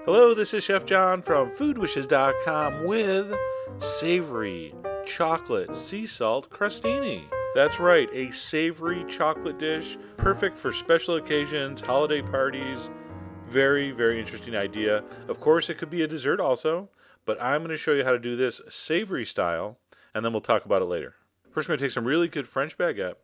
Hello, this is Chef John from foodwishes.com with savory chocolate sea salt crostini. That's right, a savory chocolate dish, perfect for special occasions, holiday parties. Very, very interesting idea. Of course, it could be a dessert also, but I'm going to show you how to do this savory style, and then we'll talk about it later. First, I'm going to take some really good French baguette.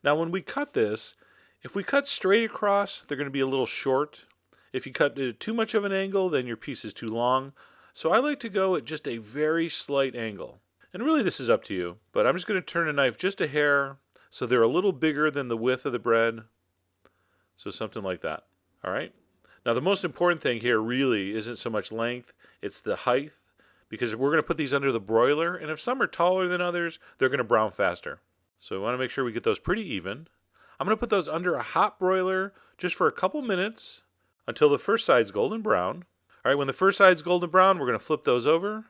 Now, when we cut this, if we cut straight across, they're going to be a little short. If you cut it at too much of an angle, then your piece is too long. So I like to go at just a very slight angle. And really this is up to you, but I'm just going to turn the knife just a hair so they're a little bigger than the width of the bread. So something like that. All right? Now the most important thing here really isn't so much length, it's the height, because we're going to put these under the broiler, and if some are taller than others, they're going to brown faster. So we want to make sure we get those pretty even. I'm going to put those under a hot broiler just for a couple minutes until the first side's golden brown. All right, when the first side's golden brown, we're going to flip those over.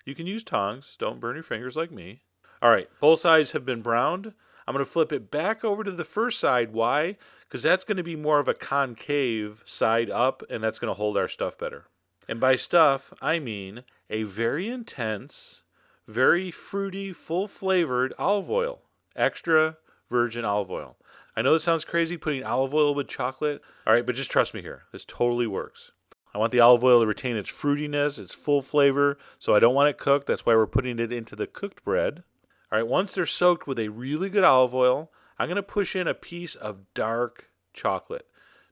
You can use tongs. Don't burn your fingers like me. All right, both sides have been browned. I'm going to flip it back over to the first side. Why? Because that's going to be more of a concave side up, and that's going to hold our stuff better. And by stuff, I mean a very intense, very fruity, full-flavored olive oil. Extra virgin olive oil. I know it sounds crazy putting olive oil with chocolate. All right, but just trust me here. This totally works. I want the olive oil to retain its fruitiness, its full flavor, so I don't want it cooked. That's why we're putting it into the cooked bread. All right, once they're soaked with a really good olive oil, I'm going to push in a piece of dark chocolate,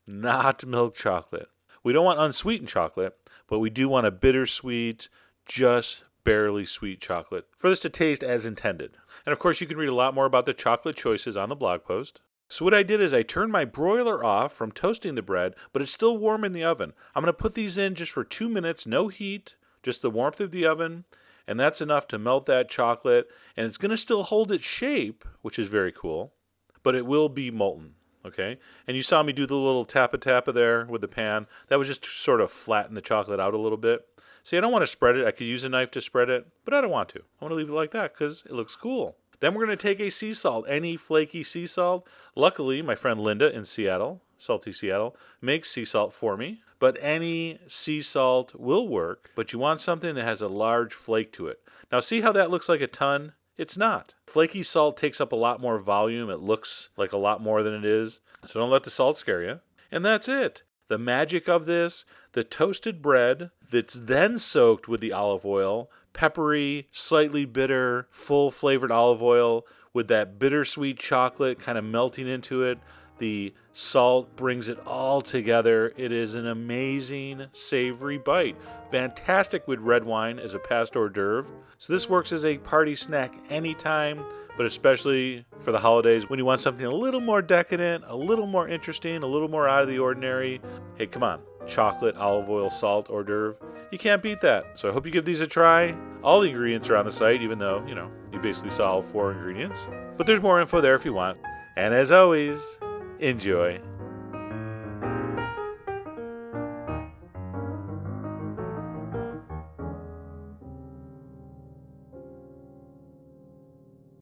not milk chocolate. We don't want unsweetened chocolate, but we do want a bittersweet, just barely sweet chocolate for this to taste as intended. And of course, you can read a lot more about the chocolate choices on the blog post. So what I did is I turned my broiler off from toasting the bread, but it's still warm in the oven. I'm going to put these in just for 2 minutes, no heat, just the warmth of the oven, and that's enough to melt that chocolate, and it's going to still hold its shape, which is very cool, but it will be molten, okay? And you saw me do the little tappa there with the pan. That was just to sort of flatten the chocolate out a little bit. See, I don't want to spread it. I could use a knife to spread it, but I don't want to. I want to leave it like that because it looks cool. Then we're going to take a sea salt, any flaky sea salt. Luckily, my friend Linda in Seattle, Salty Seattle, makes sea salt for me. But any sea salt will work, but you want something that has a large flake to it. Now see how that looks like a ton? It's not. Flaky salt takes up a lot more volume. It looks like a lot more than it is. So don't let the salt scare you. And that's it. The magic of this, the toasted bread that's then soaked with the olive oil, peppery, slightly bitter, full flavored olive oil with that bittersweet chocolate kind of melting into it. The salt brings it all together. It is an amazing savory bite. Fantastic with red wine as a past hors d'oeuvre. So this works as a party snack anytime, but especially for the holidays when you want something a little more decadent, a little more interesting, a little more out of the ordinary. Hey, come on. Chocolate, olive oil, salt, hors d'oeuvre. You can't beat that. So I hope you give these a try. All the ingredients are on the site, even though, you basically saw all 4 ingredients. But there's more info there if you want. And as always, enjoy.